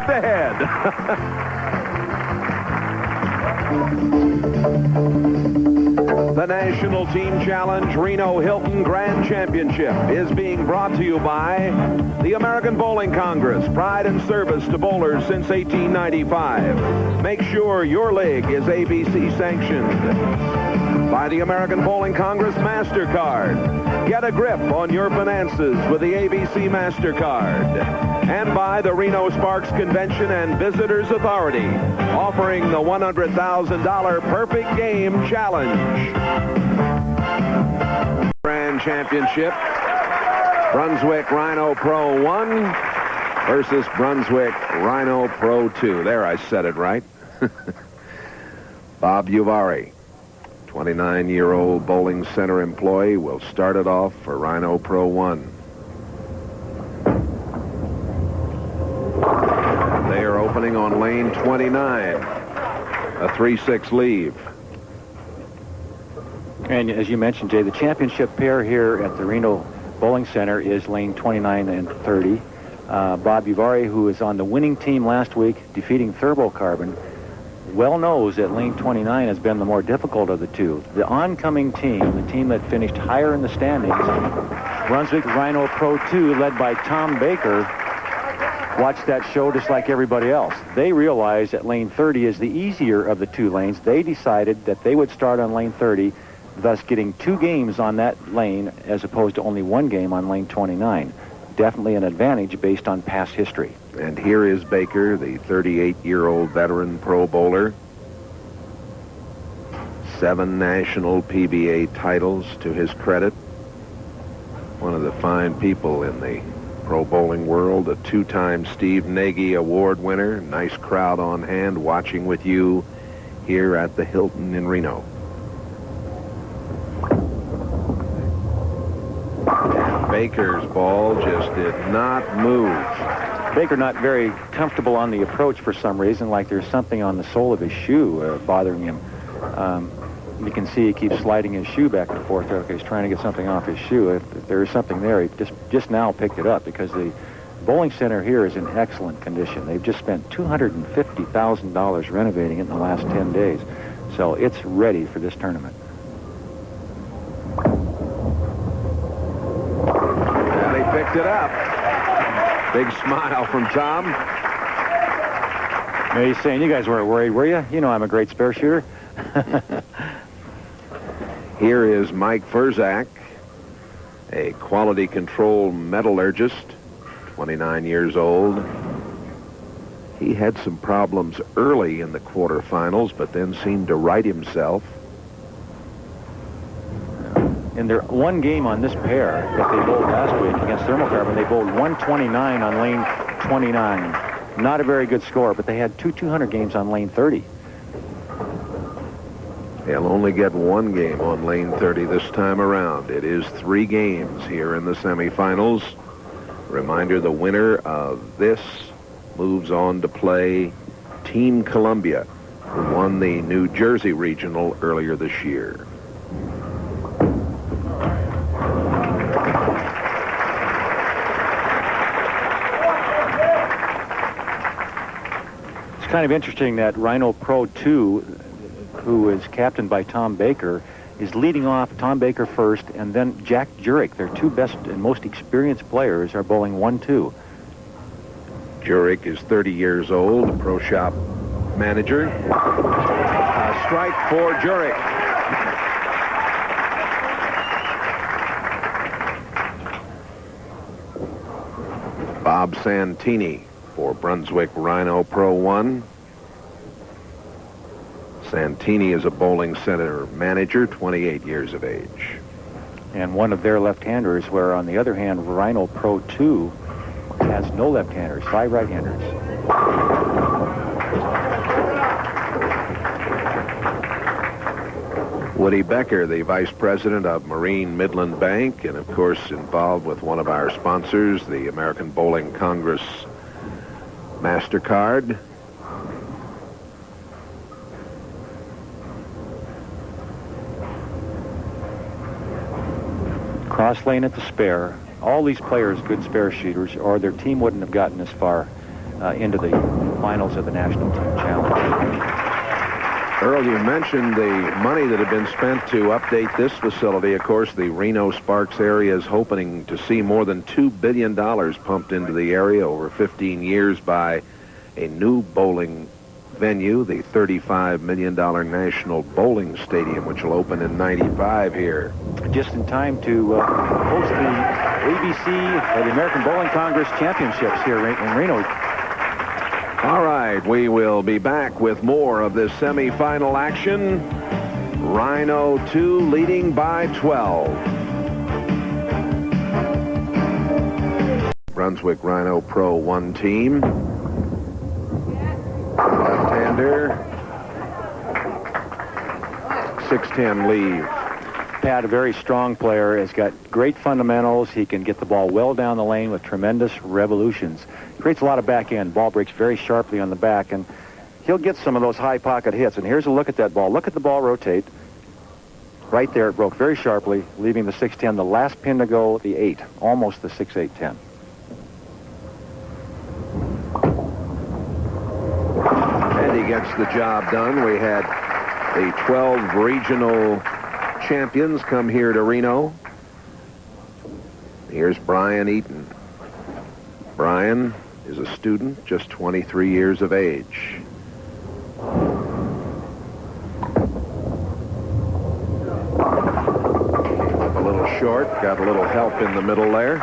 ahead. The National Team Challenge Reno Hilton Grand Championship is being brought to you by the American Bowling Congress, pride and service to bowlers since 1895. Make sure your league is ABC sanctioned. By the American Bowling Congress MasterCard. Get a grip on your finances with the ABC MasterCard. And by the Reno Sparks Convention and Visitors Authority, offering the $100,000 Perfect Game Challenge. Grand Championship, Brunswick Rhino Pro 1 versus Brunswick Rhino Pro 2. There, I said it right. Bob Uvari, 29-year-old bowling center employee, will start it off for Rhino Pro 1. They are opening on lane 29, a 3-6 leave. And as you mentioned, Jay, the championship pair here at the Reno Bowling Center is lane 29 and 30. Bob Uvari, who was on the winning team last week, defeating Thurbocarbon, well knows that lane 29 has been the more difficult of the two. The oncoming team, the team that finished higher in the standings, Brunswick Rhino Pro 2, led by Tom Baker, watched that show just like everybody else. They realized that lane 30 is the easier of the two lanes. They decided that they would start on lane 30, thus getting 2 games on that lane as opposed to only 1 game on lane 29. Definitely an advantage based on past history. And here is Baker, the 38-year-old veteran pro bowler. 7 national PBA titles to his credit. One of the fine people in the pro bowling world, a 2-time Steve Nagy Award winner. Nice crowd on hand watching with you here at the Hilton in Reno. Baker's ball just did not move. Baker not very comfortable on the approach for some reason, like there's something on the sole of his shoe bothering him. You can see he keeps sliding his shoe back and forth. Okay, he's trying to get something off his shoe. If there is something there, he just now picked it up, because the bowling center here is in excellent condition. They've just spent $250,000 renovating it in the last 10 days. So it's ready for this tournament. And he picked it up. Big smile from Tom. Now he's saying, you guys weren't worried, were you? You know I'm a great spare shooter. Here is Mike Ferzak, a quality control metallurgist, 29 years old. He had some problems early in the quarterfinals, but then seemed to right himself. In their 1 game on this pair that they bowled last week against Thermocarbon, they bowled 129 on lane 29. Not a very good score, but they had 200 games on lane 30. He'll only get 1 game on lane 30 this time around. It is 3 games here in the semifinals. Reminder, the winner of this moves on to play Team Columbia, who won the New Jersey Regional earlier this year. It's kind of interesting that Rhino Pro 2, who is captained by Tom Baker, is leading off. Tom Baker first, and then Jack Jurek. Their 2 best and most experienced players are bowling 1-2. Jurek is 30 years old, a pro shop manager. A strike for Jurek. Bob Santini for Brunswick Rhino Pro 1. Santini is a bowling center manager, 28 years of age. And one of their left-handers, where on the other hand, Rhino Pro 2 has no left-handers, 5 right-handers. Woody Becker, the vice president of Marine Midland Bank, and of course involved with one of our sponsors, the American Bowling Congress MasterCard. Cross lane at the spare. All these players good spare shooters, or their team wouldn't have gotten this far. into the finals of the National Team Challenge. Earl, you mentioned the money that had been spent to update this facility. Of course, the Reno-Sparks area is hoping to see more than $2 billion pumped into the area over 15 years by a new bowling venue, the $35 million National Bowling Stadium, which will open in '95 here. Just in time to host the ABC, or the American Bowling Congress Championships here in Reno. All right, we will be back with more of this semifinal action. Rhino 2 leading by 12. Brunswick Rhino Pro 1 team. Left-hander. 6'10" leave. Pat, a very strong player, has got great fundamentals. He can get the ball well down the lane with tremendous revolutions. Creates a lot of back end. Ball breaks very sharply on the back, and he'll get some of those high pocket hits. And here's a look at that ball. Look at the ball rotate. Right there, it broke very sharply, leaving the 6'10", the last pin to go, the 8, almost the 6'8", 10. And he gets the job done. We had the 12 regional champions come here to Reno. Here's Brian Eaton. Brian is a student, just 23 years of age. A little short, got a little help in the middle there.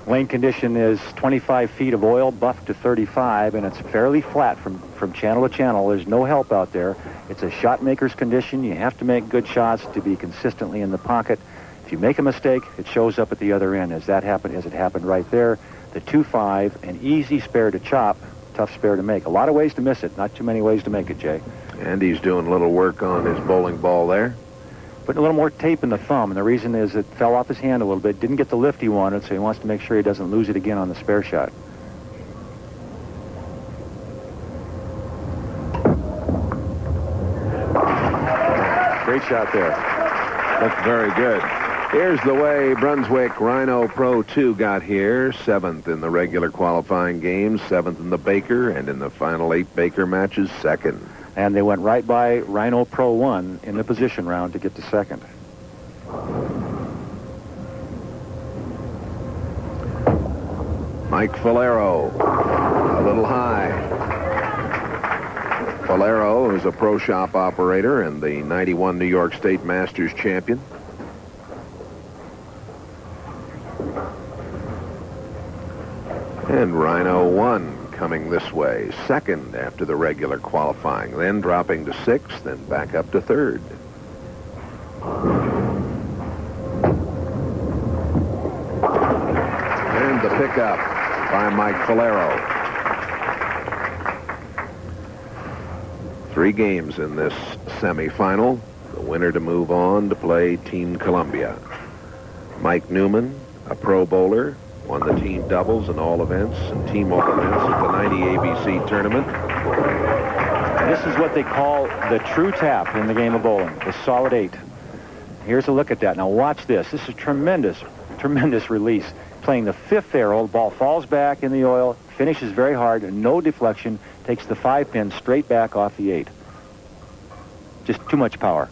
Lane condition is 25 feet of oil, buffed to 35, and it's fairly flat from channel to channel. There's no help out there. It's a shot maker's condition. You have to make good shots to be consistently in the pocket. If you make a mistake, it shows up at the other end. As it happened right there. The 2-5, an easy spare to chop, tough spare to make. A lot of ways to miss it, not too many ways to make it, Jay. And he's doing a little work on his bowling ball there. Putting a little more tape in the thumb, and the reason is it fell off his hand a little bit. Didn't get the lift he wanted, so he wants to make sure he doesn't lose it again on the spare shot. Great shot there. That's very good. Here's the way Brunswick Rhino Pro 2 got here. 7th in the regular qualifying games, 7th in the Baker, and in the final 8 Baker matches, 2nd. And they went right by Rhino Pro 1 in the position round to get to 2nd. Mike Falero, a little high. Falero is a pro shop operator and the '91 New York State Masters champion. And Rhino 1 coming this way, 2nd after the regular qualifying, then dropping to 6th and back up to 3rd. And the pickup by Mike Falero. 3 games in this semifinal. The winner to move on to play Team Columbia. Mike Neumann, a pro bowler, won the team doubles in all events and team all events at the '90 ABC tournament. This is what they call the true tap in the game of bowling, the solid 8. Here's a look at that. Now watch this. This is tremendous, tremendous release. Playing the 5th arrow, the ball falls back in the oil, finishes very hard, no deflection, takes the 5 pin straight back off the 8. Just too much power.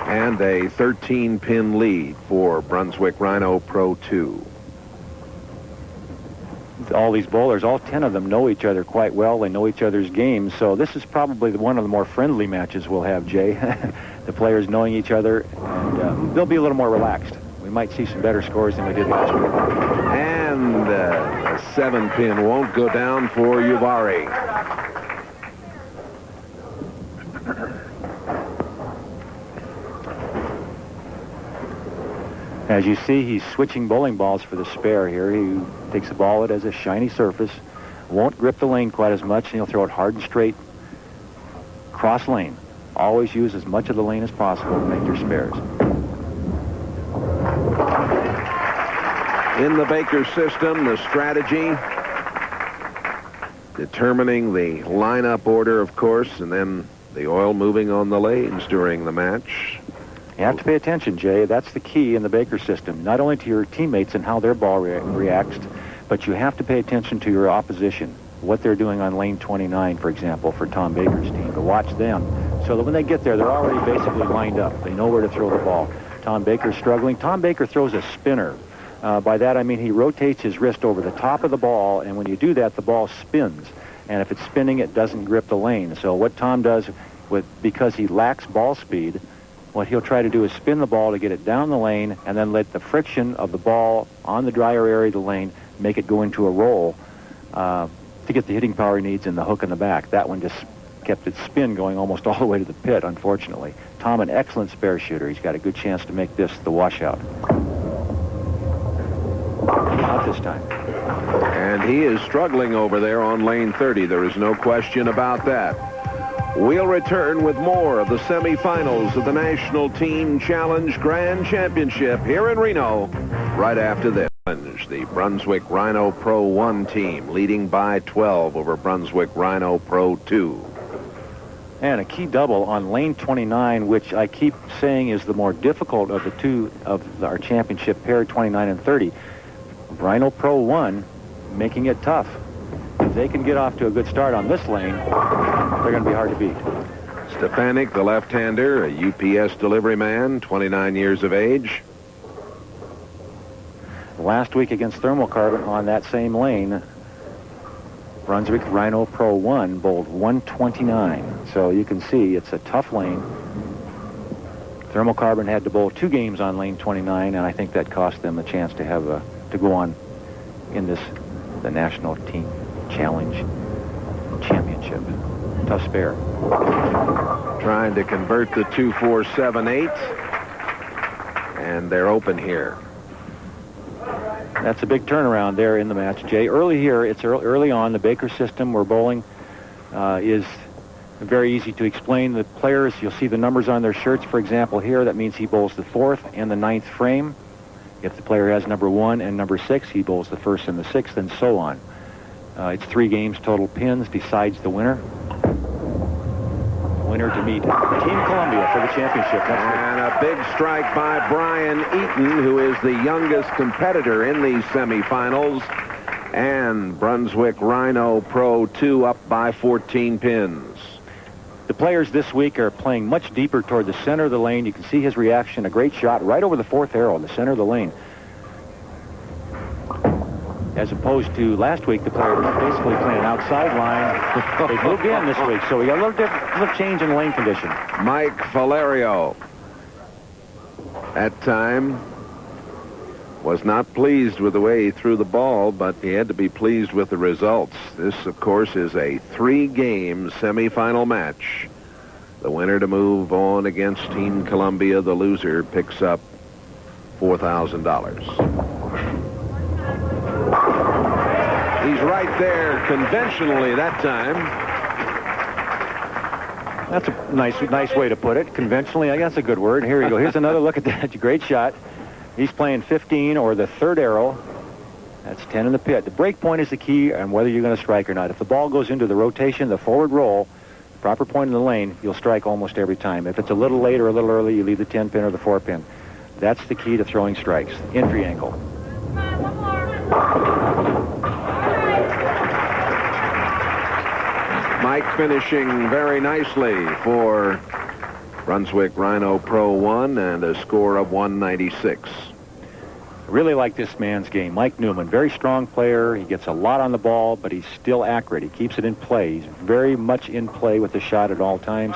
And a 13-pin lead for Brunswick Rhino Pro 2. All these bowlers, all 10 of them know each other quite well. They know each other's games. So this is probably one of the more friendly matches we'll have, Jay. The players knowing each other, and they'll be a little more relaxed. We might see some better scores than we did last week. And a 7-pin won't go down for Uvari. As you see, he's switching bowling balls for the spare here. He takes the ball, it has a shiny surface, won't grip the lane quite as much, and he'll throw it hard and straight cross lane. Always use as much of the lane as possible to make your spares. In the Baker system, the strategy determining the lineup order, of course, and then the oil moving on the lanes during the match. You have to pay attention, Jay. That's the key in the Baker system, not only to your teammates and how their ball reacts, but you have to pay attention to your opposition, what they're doing on lane 29, for example, for Tom Baker's team, to watch them so that when they get there, they're already basically lined up. They know where to throw the ball. Tom Baker's struggling. Tom Baker throws a spinner. By that, I mean he rotates his wrist over the top of the ball, and when you do that, the ball spins. And if it's spinning, it doesn't grip the lane. So what Tom does, because he lacks ball speed, what he'll try to do is spin the ball to get it down the lane and then let the friction of the ball on the drier area of the lane make it go into a roll to get the hitting power he needs in the hook in the back. That one just kept its spin going almost all the way to the pit, unfortunately. Tom, an excellent spare shooter. He's got a good chance to make this the washout. Not this time. And he is struggling over there on lane 30. There is no question about that. We'll return with more of the semifinals of the National Team Challenge Grand Championship here in Reno right after this. The Brunswick Rhino Pro 1 team leading by 12 over Brunswick Rhino Pro 2. And a key double on lane 29, which I keep saying is the more difficult of the two of our championship pair, 29 and 30. Rhino Pro 1 making it tough. If they can get off to a good start on this lane, they're going to be hard to beat. Stefanik, the left-hander, a UPS delivery man, 29 years of age. Last week against Thermocarbon on that same lane, Brunswick Rhino Pro 1 bowled 129. So you can see it's a tough lane. Thermocarbon had to bowl 2 games on lane 29, and I think that cost them a chance to have to go on in the National Team Challenge Championship. Tough spare. Trying to convert the 2-4-7-8, and they're open here. That's a big turnaround there in the match, Jay. Early here, it's early on. The Baker system we're bowling is very easy to explain. The players, you'll see the numbers on their shirts. For example, here, that means he bowls the 4th and the 9th frame. If the player has number 1 and number 6, he bowls the 1st and the 6th, and so on. It's 3 games total pins decides the winner. Winner to meet Team Columbia for the championship. And a big strike by Brian Eaton, who is the youngest competitor in these semifinals. And Brunswick Rhino Pro 2 up by 14 pins. The players this week are playing much deeper toward the center of the lane. You can see his reaction. A great shot right over the 4th arrow in the center of the lane. As opposed to last week, the players were basically playing an outside line. They moved in this week, so we got a little change in lane condition. Mike Valerio, at time, was not pleased with the way he threw the ball, but he had to be pleased with the results. This, of course, is a 3-game semifinal match. The winner to move on against Team Columbia. The loser picks up $4,000. He's right there conventionally that time. That's a nice way to put it. Conventionally, I guess that's a good word. Here you go. Here's another look at that. Great shot. He's playing 15 or the 3rd arrow. That's 10 in the pit. The break point is the key on whether you're going to strike or not. If the ball goes into the rotation, the forward roll, proper point in the lane, you'll strike almost every time. If it's a little late or a little early, you leave the 10 pin or the 4 pin. That's the key to throwing strikes. Entry angle. Mike finishing very nicely for Brunswick Rhino Pro 1 and a score of 196. I really like this man's game. Mike Neumann, very strong player. He gets a lot on the ball, but he's still accurate. He keeps it in play. He's very much in play with the shot at all times.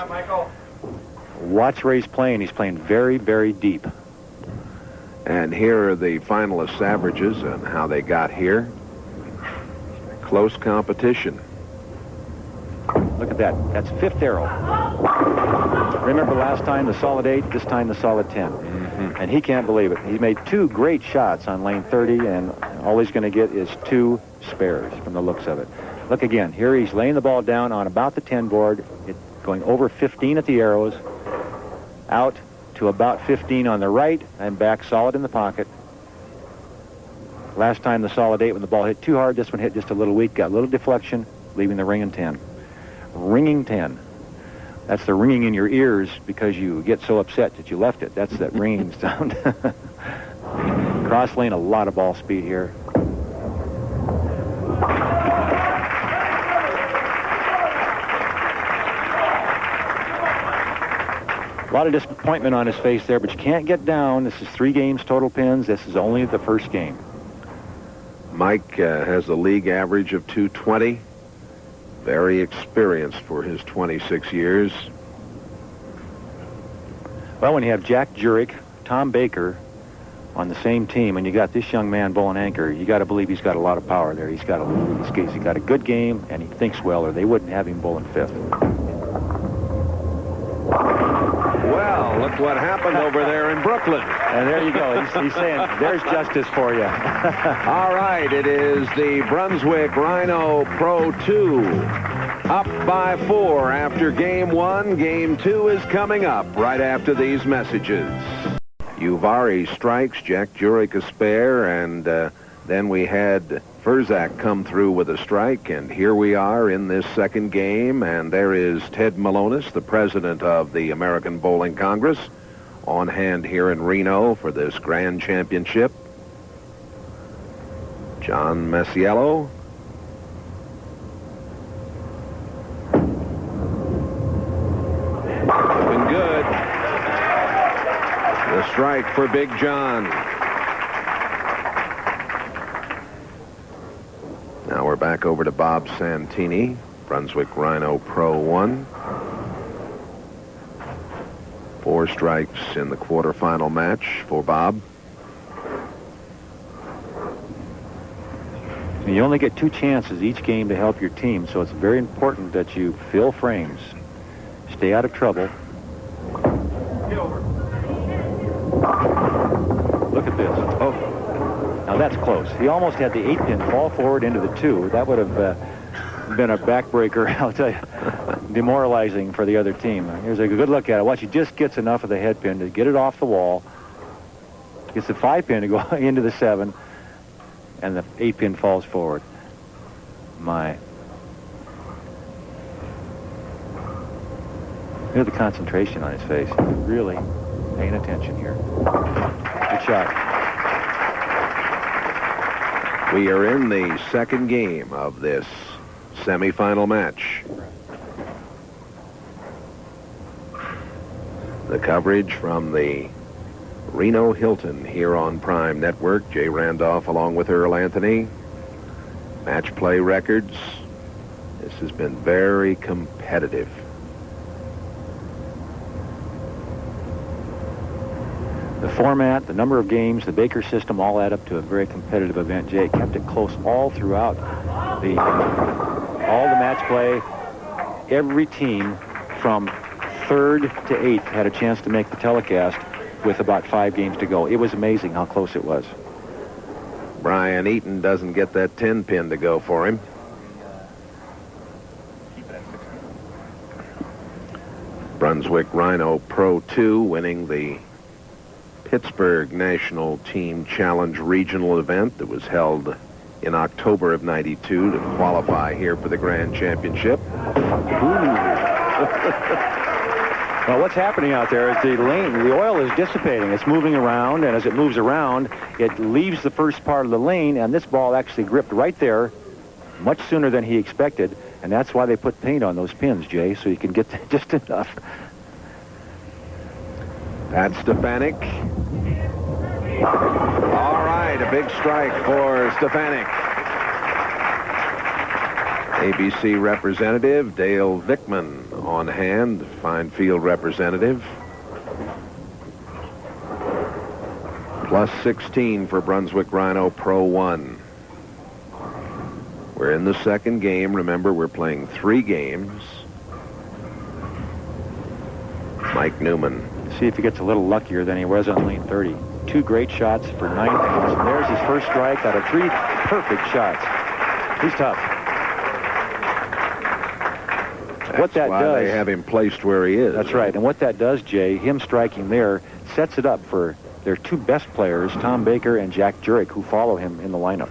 Watch where he's playing. He's playing very, very deep. And here are the finalists' averages and how they got here. Close competition. Look at that. That's 5th arrow. Remember last time the solid 8, this time the solid 10. Mm-hmm. And he can't believe it. He made 2 great shots on lane 30, and all he's going to get is 2 spares from the looks of it. Look again. Here he's laying the ball down on about the 10 board, going over 15 at the arrows, out to about 15 on the right, and back solid in the pocket. Last time the solid 8, when the ball hit too hard, this one hit just a little weak, got a little deflection, leaving the ring in 10. Ringing 10. That's the ringing in your ears because you get so upset that you left it. That's that ringing sound. Cross lane, a lot of ball speed here. A lot of disappointment on his face there, but you can't get down. This is 3 games total pins. This is only the first game. Mike has a league average of 220. Very experienced for his 26 years. Well, when you have Jack Jurek, Tom Baker on the same team, and you got this young man bowling anchor, you got to believe he's got a lot of power there. He's got a good game, and he thinks well, or they wouldn't have him bowling 5th. Well, look what happened over there in Brooklyn. And there you go. He's saying, there's justice for you. All right, it is the Brunswick Rhino Pro 2. Up by 4 after Game 1. Game 2 is coming up right after these messages. Uvari strikes, Jack Jurek a spare, and then we had Furzak come through with a strike, and here we are in this second game, and there is Ted Malonis, the president of the American Bowling Congress, on hand here in Reno for this grand championship. John Masiello. Looking good. The strike for Big John. Now we're back over to Bob Santini, Brunswick Rhino Pro 1. 4 strikes in the quarterfinal match for Bob. You only get 2 chances each game to help your team, so it's very important that you fill frames. Stay out of trouble. Get over. Look at this. Oh. Now that's close. He almost had the 8-pin fall forward into the 2. That would have been a backbreaker, I'll tell you. Demoralizing for the other team. Here's a good look at it. Watch, he just gets enough of the head pin to get it off the wall. Gets the 5-pin to go into the 7, and the 8-pin falls forward. My. Look at the concentration on his face. Really paying attention here. Good shot. We are in the second game of this semifinal match. The coverage from the Reno Hilton here on Prime Network. Jay Randolph along with Earl Anthony. Match play records. This has been very competitive. The format, the number of games, the Baker system all add up to a very competitive event. Jay kept it close all throughout all the match play. Every team from 3rd to 8th had a chance to make the telecast with about 5 games to go. It was amazing how close it was. Brian Eaton doesn't get that 10-pin to go for him. Brunswick Rhino Pro 2 winning the Pittsburgh National Team Challenge regional event that was held in October of '92 to qualify here for the Grand Championship. Well, what's happening out there is the oil is dissipating. It's moving around, and as it moves around, it leaves the first part of the lane, and this ball actually gripped right there much sooner than he expected, and that's why they put paint on those pins, Jay, so you can get just enough. Pat Stefanik. All right, a big strike for Stefanik. ABC representative Dale Vickman on hand, fine field representative. Plus 16 for Brunswick Rhino Pro 1. We're in the second game. Remember, we're playing 3 games. Mike Neumann. See if he gets a little luckier than he was on lane 30. 2 great shots for 9 pins, and there's his first strike out of 3 perfect shots. He's tough. That's why they have him placed where he is. That's right. And what that does, Jay, him striking there, sets it up for their 2 best players, Tom Baker and Jack Jurek, who follow him in the lineup.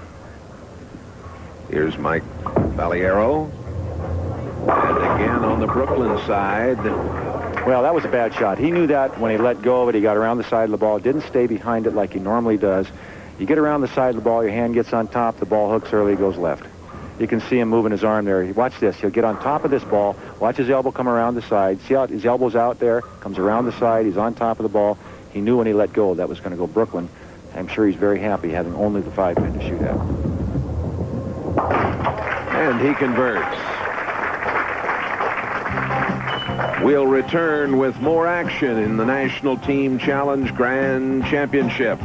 Here's Mike Valiero. And again on the Brooklyn side. Well, that was a bad shot. He knew that when he let go of it. He got around the side of the ball, didn't stay behind it like he normally does. You get around the side of the ball, your hand gets on top, the ball hooks early, goes left. You can see him moving his arm there. Watch this. He'll get on top of this ball, watch his elbow come around the side. See how his elbow's out there, comes around the side, he's on top of the ball. He knew when he let go that was going to go Brooklyn. I'm sure he's very happy having only the 5-pin to shoot at. And he converts. We'll return with more action in the National Team Challenge Grand Championship.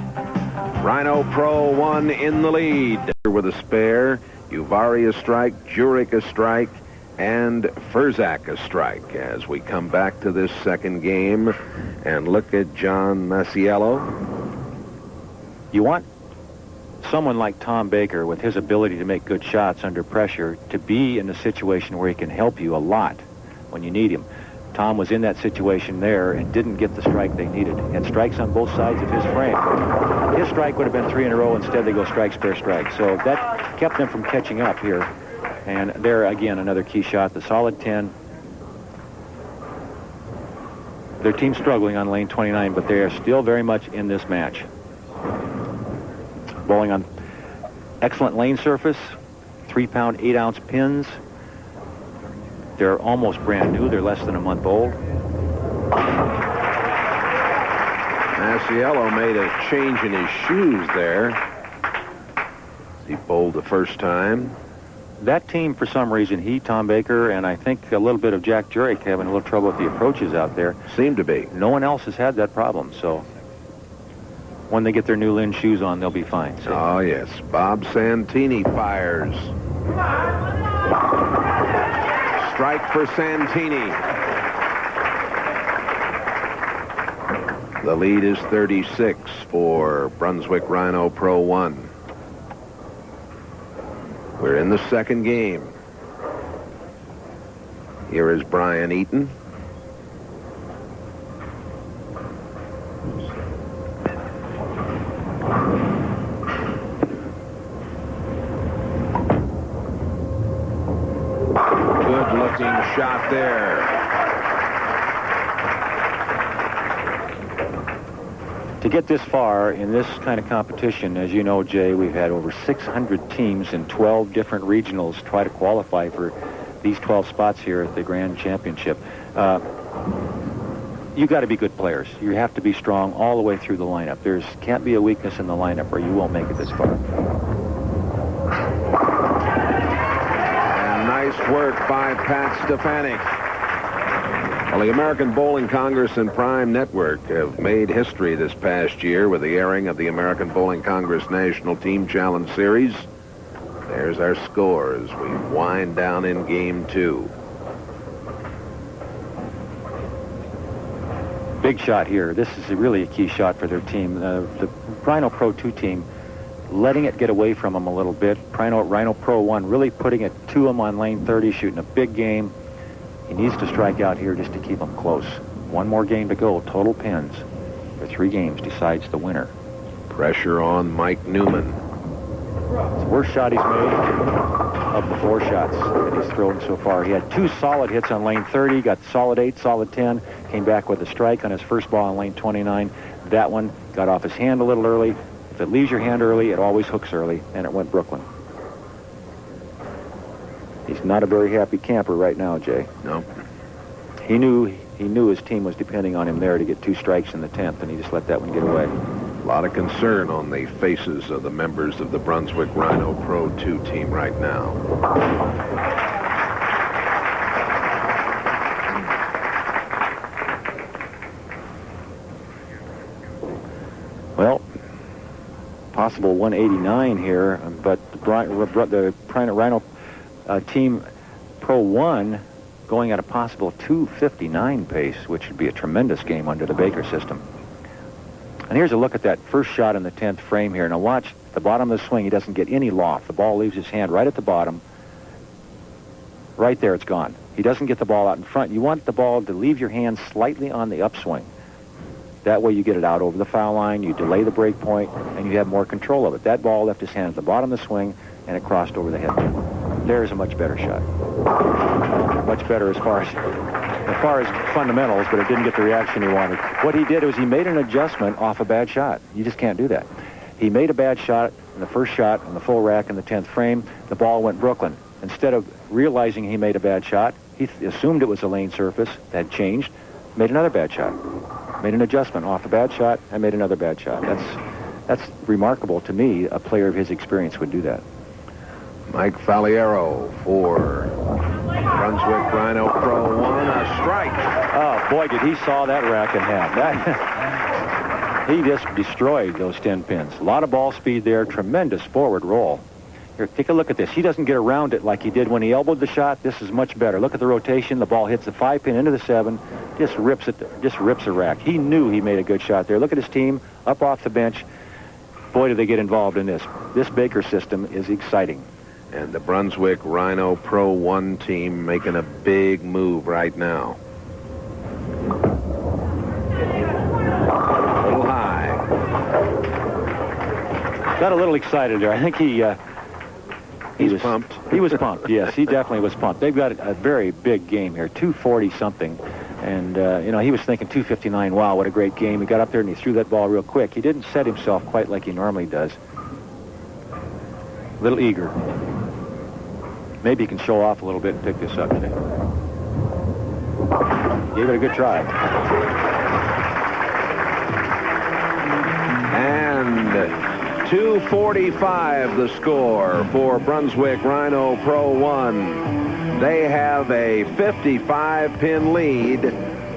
Rhino Pro 1 in the lead. With a spare, Uvari a strike, Jurek a strike, and Furzak a strike as we come back to this second game and look at John Masiello. You want someone like Tom Baker with his ability to make good shots under pressure to be in a situation where he can help you a lot when you need him. Tom was in that situation there and didn't get the strike they needed. He had strikes on both sides of his frame. His strike would have been 3 in a row. Instead, they go strike, spare, strike. So that kept them from catching up here. And there, again, another key shot, the solid 10. Their team's struggling on lane 29, but they are still very much in this match. Bowling on excellent lane surface, 3-pound, 8-ounce pins. They're almost brand new. They're less than a month old. Masiello made a change in his shoes there. He bowled the first time. That team, for some reason, Tom Baker, and I think a little bit of Jack Jurek having a little trouble with the approaches out there. Seemed to be. No one else has had that problem, so when they get their new Lynn shoes on, they'll be fine. So. Oh, yes. Bob Santini fires. Strike for Santini. The lead is 36 for Brunswick Rhino Pro 1. We're in the second game. Here is Brian Eaton. Good-looking shot there. To get this far in this kind of competition, as you know, Jay, we've had over 600 teams in 12 different regionals try to qualify for these 12 spots here at the Grand Championship. You got to be good players. You have to be strong all the way through the lineup. Can't be a weakness in the lineup or you won't make it this far. And nice work by Pat Stefanik. Well, the American Bowling Congress and Prime Network have made history this past year with the airing of the American Bowling Congress National Team Challenge Series. There's our score as we wind down in Game 2. Big shot here. This is really a key shot for their team. The Rhino Pro 2 team letting it get away from them a little bit. Rhino Pro 1 really putting it to them on lane 30, shooting a big game. He needs to strike out here just to keep them close. One more game to go. Total pins for 3 games decides the winner. Pressure on Mike Neumann. It's the worst shot he's made of the 4 shots that he's thrown so far. He had 2 solid hits on lane 30, got solid 8, solid 10, came back with a strike on his first ball on lane 29. That one got off his hand a little early. If it leaves your hand early, it always hooks early, and it went Brooklyn. He's not a very happy camper right now, Jay. No. He knew his team was depending on him there to get 2 strikes in the 10th, and he just let that one get away. A lot of concern on the faces of the members of the Brunswick Rhino Pro 2 team right now. Well, possible 189 here, but the Rhino Team Pro 1 going at a possible 259 pace, which would be a tremendous game under the Baker system. And here's a look at that first shot in the 10th frame here. Now watch the bottom of the swing. He doesn't get any loft. The ball leaves his hand right at the bottom. Right there, it's gone. He doesn't get the ball out in front. You want the ball to leave your hand slightly on the upswing. That way you get it out over the foul line, you delay the break point, and you have more control of it. That ball left his hand at the bottom of the swing, and it crossed over the head. There's a much better shot. much better as far as fundamentals, but it didn't get the reaction he wanted. What he did was he made an adjustment off a bad shot. You just can't do that. He made a bad shot in the first shot on the full rack in the 10th frame. The ball went Brooklyn. Instead of realizing he made a bad shot, he assumed it was a lane surface that changed, made another bad shot. Made an adjustment off a bad shot and made another bad shot. That's remarkable to me. A player of his experience would do that. Mike Faliero for Brunswick Rhino Pro 1, a strike. Oh, boy, did he saw that rack in half. He just destroyed those 10 pins. A lot of ball speed there, tremendous forward roll. Here, take a look at this. He doesn't get around it like he did when he elbowed the shot. This is much better. Look at the rotation. The ball hits the 5 pin into the 7, just rips a rack. He knew he made a good shot there. Look at his team up off the bench. Boy, do they get involved in this. This Baker system is exciting. And the Brunswick Rhino Pro 1 team making a big move right now. A little high. Got a little excited there. I think he was pumped. He was pumped. Yes, he definitely was pumped. They've got a very big game here, 240 something. And, you know, he was thinking 259, wow, what a great game. He got up there and he threw that ball real quick. He didn't set himself quite like he normally does. A little eager. Maybe he can show off a little bit and pick this up today. Gave it a good try. And 245 the score for Brunswick Rhino Pro 1. They have a 55-pin lead.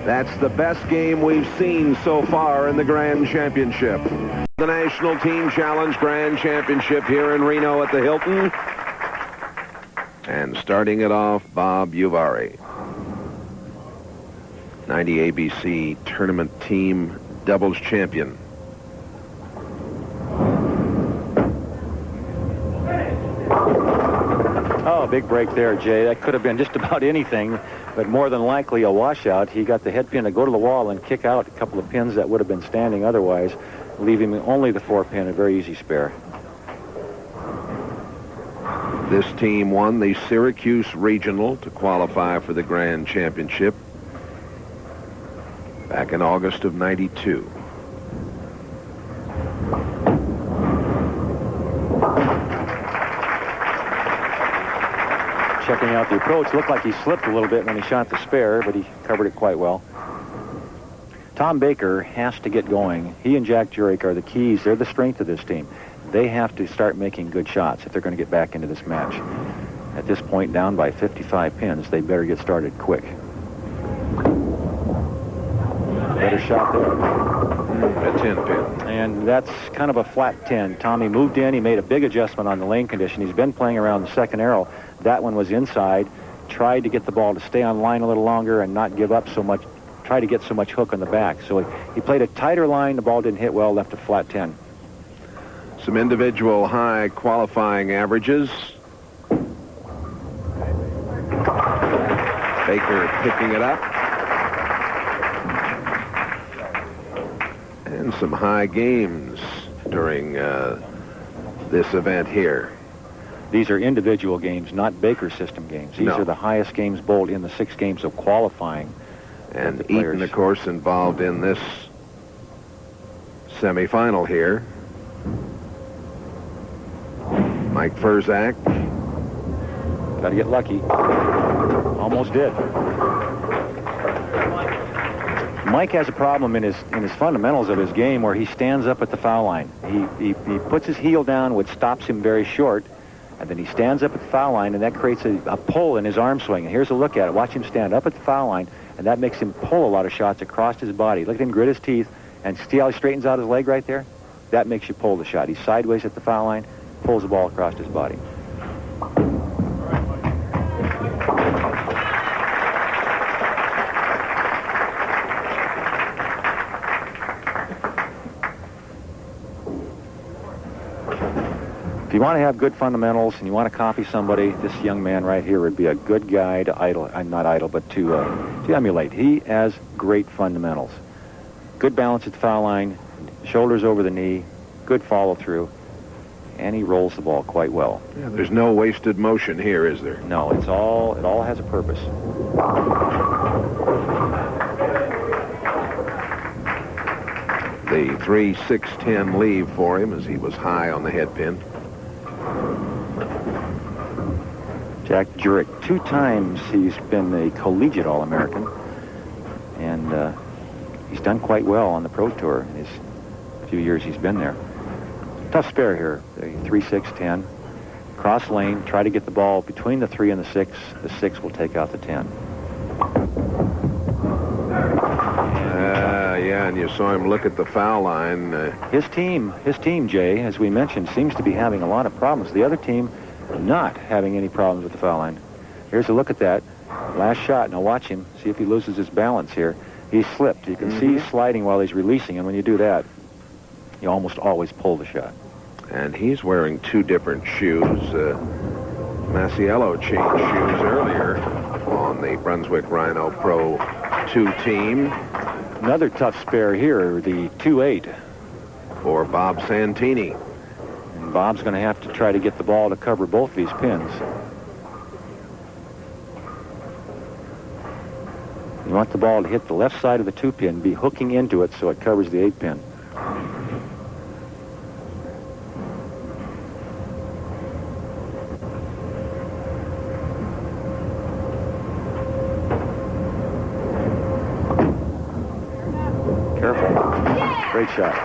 That's the best game we've seen so far in the Grand Championship. The National Team Challenge Grand Championship here in Reno at the Hilton. And starting it off, Bob Uvari. 90 ABC Tournament Team Doubles Champion. Oh, big break there, Jay. That could have been just about anything, but more than likely a washout. He got the head pin to go to the wall and kick out a couple of pins that would have been standing otherwise, leaving only the 4 pin, a very easy spare. This team won the Syracuse Regional to qualify for the Grand Championship back in August of '92. Checking out the approach. Looked like he slipped a little bit when he shot the spare, but he covered it quite well. Tom Baker has to get going. He and Jack Jurek are the keys. They're the strength of this team. They have to start making good shots if they're going to get back into this match. At this point, down by 55 pins, they better get started quick. Better shot there. A 10 pin. And that's kind of a flat 10. Tommy moved in. He made a big adjustment on the lane condition. He's been playing around the second arrow. That one was inside. Tried to get the ball to stay on line a little longer and not give up so much. Try to get so much hook on the back. So he played a tighter line. The ball didn't hit well. Left a flat 10. Some individual high qualifying averages. Baker picking it up. And some high games during this event here. These are individual games, not Baker system games. These are the highest games bowled in the 6 games of qualifying. And Eaton, of course, involved in this semifinal here. Mike Furzak. Got to get lucky. Almost did. Mike has a problem in his fundamentals of his game where he stands up at the foul line. He puts his heel down, which stops him very short, and then he stands up at the foul line, and that creates a pull in his arm swing. And here's a look at it. Watch him stand up at the foul line, and that makes him pull a lot of shots across his body. Look at him grit his teeth, and see how he straightens out his leg right there? That makes you pull the shot. He's sideways at the foul line, pulls the ball across his body. If you want to have good fundamentals and you want to copy somebody, this young man right here would be a good guy to idol. Not idol, but to emulate. He has great fundamentals. Good balance at the foul line, shoulders over the knee, good follow through, and he rolls the ball quite well. Yeah, there's no wasted motion here, is there? No, it all has a purpose. The 3-6-10 leave for him as he was high on the head pin. Jack Jurek, 2 times he's been a collegiate All-American, and he's done quite well on the Pro Tour in his few years he's been there. Tough spare here, the 3-6-10. Cross lane, try to get the ball between the 3 and the 6. The 6 will take out the 10. Yeah, and you saw him look at the foul line. His team, Jay, as we mentioned, seems to be having a lot of problems. The other team not having any problems with the foul line. Here's a look at that. Last shot. Now watch him. See if he loses his balance here. He's slipped. You can see he's sliding while he's releasing, and when you do that, you almost always pull the shot. And he's wearing 2 different shoes. Masiello changed shoes earlier on the Brunswick Rhino Pro 2 team. Another tough spare here, the 2-8. For Bob Santini. And Bob's going to have to try to get the ball to cover both these pins. You want the ball to hit the left side of the 2-pin, be hooking into it so it covers the 8-pin. Careful. Great shot.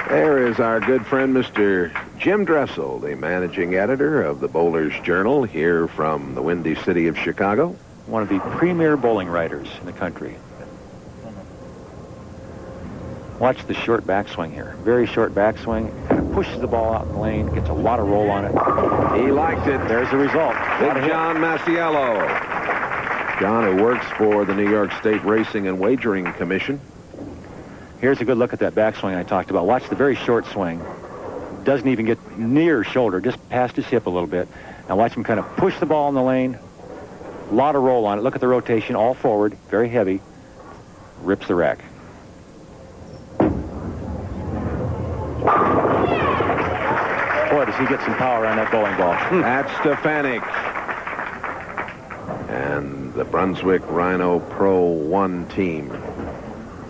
There is our good friend, Mr. Jim Dressel, the managing editor of the Bowler's Journal here from the windy city of Chicago. One of the premier bowling writers in the country. Watch the short backswing here. Very short backswing. Kind of pushes the ball out in the lane. Gets a lot of roll on it. He liked it. There's the result. Big John Masiello. John, who works for the New York State Racing and Wagering Commission. Here's a good look at that backswing I talked about. Watch the very short swing. Doesn't even get near shoulder, just past his hip a little bit. Now watch him kind of push the ball in the lane. A lot of roll on it. Look at the rotation, all forward, very heavy. Rips the rack. Boy, does he get some power on that bowling ball. That's Stefanik. And the Brunswick Rhino Pro 1 team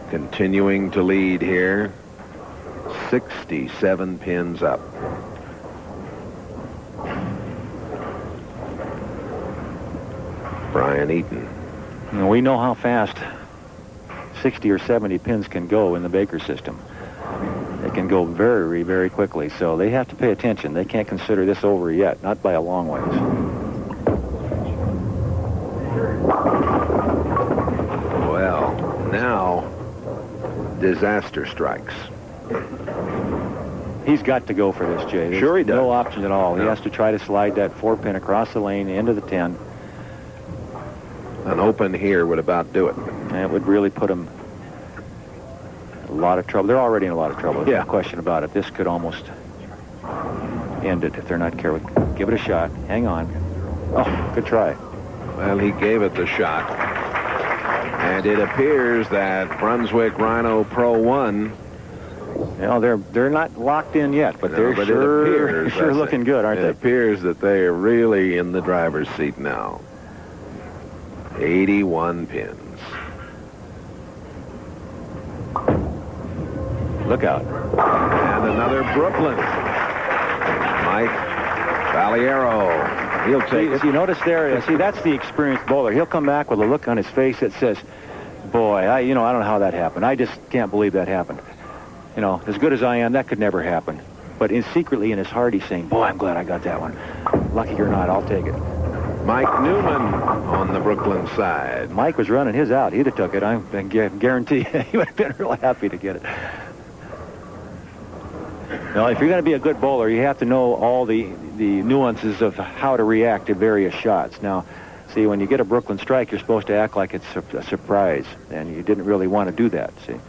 continuing to lead here. 67 pins up. Brian Eaton. And we know how fast 60 or 70 pins can go in the Baker system. They can go very, very quickly, so they have to pay attention. They can't consider this over yet, not by a long ways. Well, now disaster strikes. He's got to go for this, Jay. There's Sure he does. no option at all. No. He has to try to slide that 4-pin across the lane into the 10. An open here would about do it. And it would really put him in a lot of trouble. They're already in a lot of trouble. Yeah. No question about it. This could almost end it if they're not careful. Give it a shot. Hang on. Oh, good try. Well, he gave it the shot. And it appears that Brunswick Rhino Pro 1. You know, they're not locked in yet, but No, they're but sure, it sure looking good, aren't It they? appears that they are really in the driver's seat now. 81 pins. Look out. And another Brooklyn. Mike Valiero. He'll take it. You notice there, see, that's the experienced bowler. He'll come back with a look on his face that says, boy, I don't know how that happened. I just can't believe that happened. You know, as good as I am, that could never happen. But secretly in his heart, he's saying, boy, I'm glad I got that one. Lucky or not, I'll take it. Mike Neumann on the Brooklyn side. Mike was running his out. He'd have took it. I guarantee he would have been real happy to get it. Now, if you're going to be a good bowler, you have to know all the nuances of how to react to various shots. Now, see, when you get a Brooklyn strike, you're supposed to act like it's a surprise, and you didn't really want to do that, see.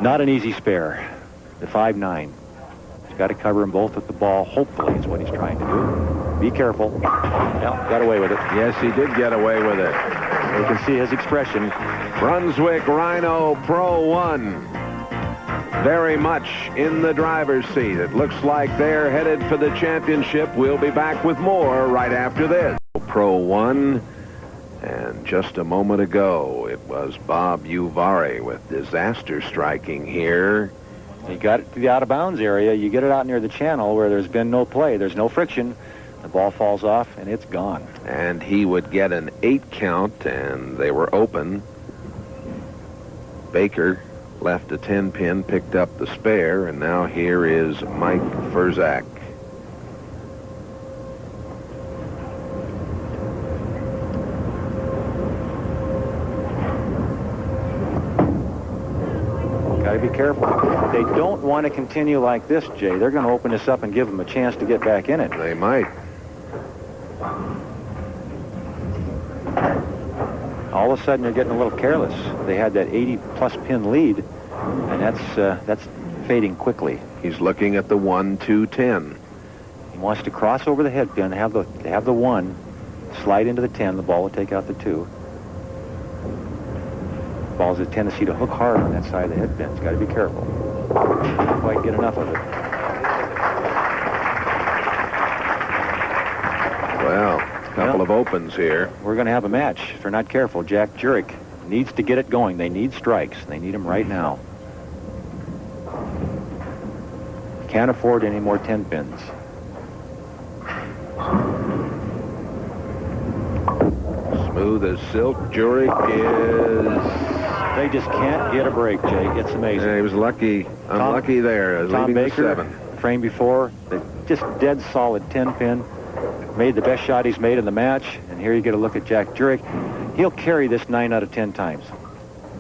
Not an easy spare. The 5-9. He's got to cover them both with the ball, hopefully, is what he's trying to do. Be careful. Well, got away with it. Yes, he did get away with it. You can see his expression. Brunswick Rhino Pro 1. Very much in the driver's seat. It looks like they're headed for the championship. We'll be back with more right after this. Pro 1. And just a moment ago, it was Bob Uvari with disaster striking here. You got it to the out-of-bounds area. You get it out near the channel where there's been no play. There's no friction. The ball falls off, and it's gone. And he would get an 8 count, and they were open. Baker left a 10-pin, picked up the spare, and now here is Mike Ferzak. Got to be careful. They don't want to continue like this, Jay. They're going to open this up and give them a chance to get back in it. They might. All of a sudden, they're getting a little careless. They had that 80-plus pin lead, and that's fading quickly. He's looking at the 1, 2, 10. He wants to cross over the head pin, have the 1, slide into the 10. The ball will take out the 2. Ball has a tendency to hook hard on that side of the head pin. It's got to be careful. Can't quite get enough of it. Well, a couple of opens here. We're going to have a match. If they're not careful, Jack Jurek needs to get it going. They need strikes. They need them right now. Can't afford any more 10 pins. Smooth as silk. Jurek is... They just can't get a break, Jay. It's amazing. Yeah, he was lucky. Unlucky there. Tom Baker, the 7. frame before, just dead solid 10 pin. Made the best shot he's made in the match. And here you get a look at Jack Jurek. He'll carry this 9 out of 10 times.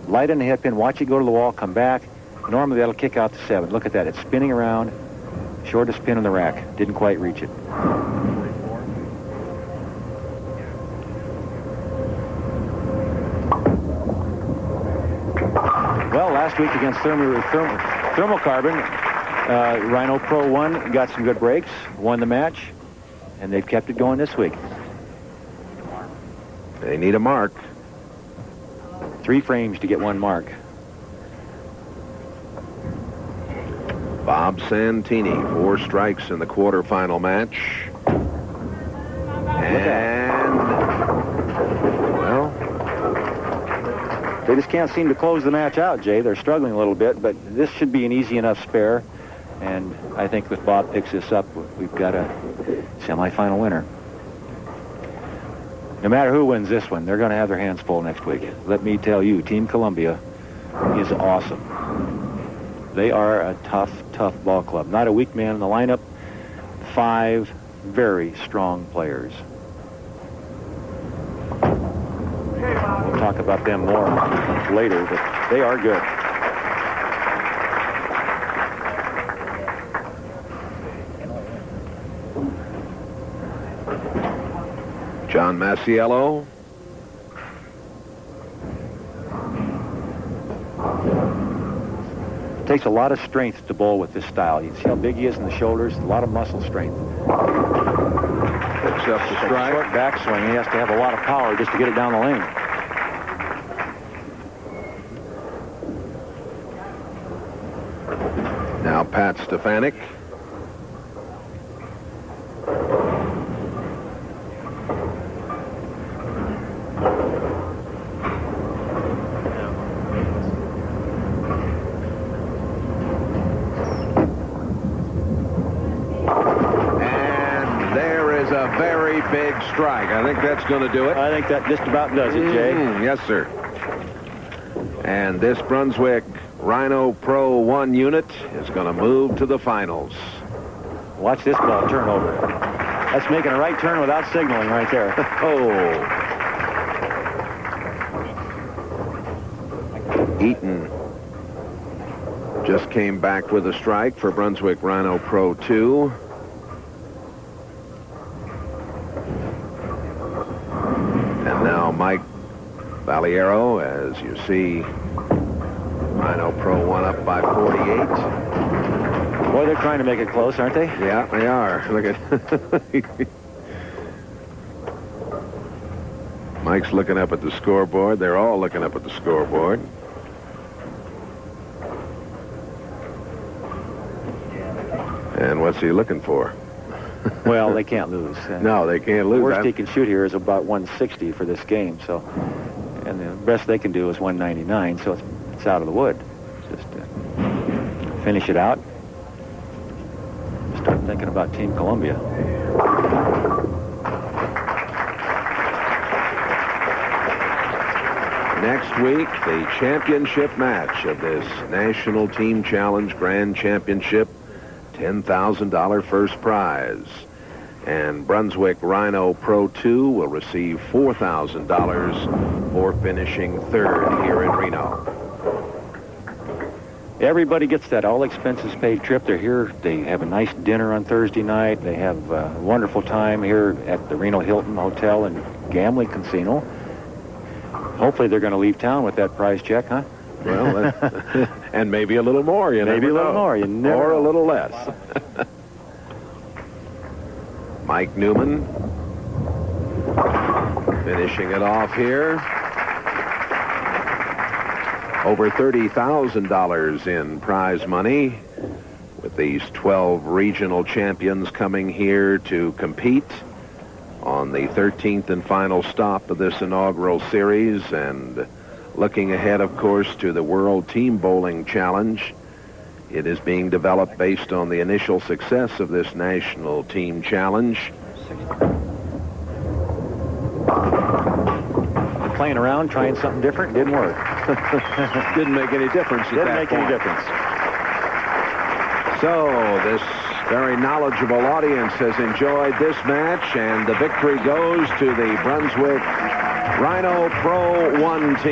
Light in the head pin, watch it go to the wall, come back. Normally that'll kick out the 7. Look at that. It's spinning around. Shortest pin in the rack. Didn't quite reach it. Well, last week against Thermocarbon, Rhino Pro 1 got some good breaks, won the match, and they've kept it going this week. They need a mark. 3 frames to get 1 mark. Bob Santini, 4 strikes in the quarterfinal match. And, well, they just can't seem to close the match out, Jay. They're struggling a little bit, but this should be an easy enough spare. And I think if Bob picks this up, we've got a semifinal winner. No matter who wins this one, they're going to have their hands full next week. Let me tell you, Team Columbia is awesome. They are a tough, tough ball club. Not a weak man in the lineup. 5 very strong players. We'll talk about them more later, but they are good. John Masiello. It takes a lot of strength to bowl with this style. You can see how big he is in the shoulders. A lot of muscle strength. Picks up the strike. Short backswing. He has to have a lot of power just to get it down the lane. Now Pat Stefanik. Big strike. I think that's going to do it. I think that just about does it, Jay. Yes, sir. And this Brunswick Rhino Pro 1 unit is going to move to the finals. Watch this ball turn over. That's making a right turn without signaling right there. Eaton just came back with a strike for Brunswick Rhino Pro 2. Mike Valiero, as you see, Rhino Pro 1 up by 48. Boy, they're trying to make it close, aren't they? Yeah, they are. Look at Mike's looking up at the scoreboard. They're all looking up at the scoreboard. And what's he looking for? Well, they can't lose. No, they can't lose. The worst he can shoot here is about 160 for this game. So, and the best they can do is 199. So it's out of the wood. Just finish it out. Start thinking about Team Columbia. Next week, the championship match of this National Team Challenge Grand Championship, $10,000 first prize. And Brunswick Rhino Pro 2 will receive $4,000 for finishing third here in Reno. Everybody gets that all expenses paid trip. They're here. They have a nice dinner on Thursday night. They have a wonderful time here at the Reno Hilton Hotel and Gambling Casino. Hopefully they're going to leave town with that prize check, huh? Well, and maybe a little more, you maybe never a little know. more, you never or a know. little less. Mike Neumann finishing it off here. Over $30,000 in prize money with these 12 regional champions coming here to compete on the 13th and final stop of this inaugural series, and looking ahead, of course, to the World Team Bowling Challenge. It is being developed based on the initial success of this National Team Challenge. Playing around, trying something different, didn't work. Didn't make any difference at that point. Any difference. So this very knowledgeable audience has enjoyed this match, and the victory goes to the Brunswick Rhino Pro 1 team.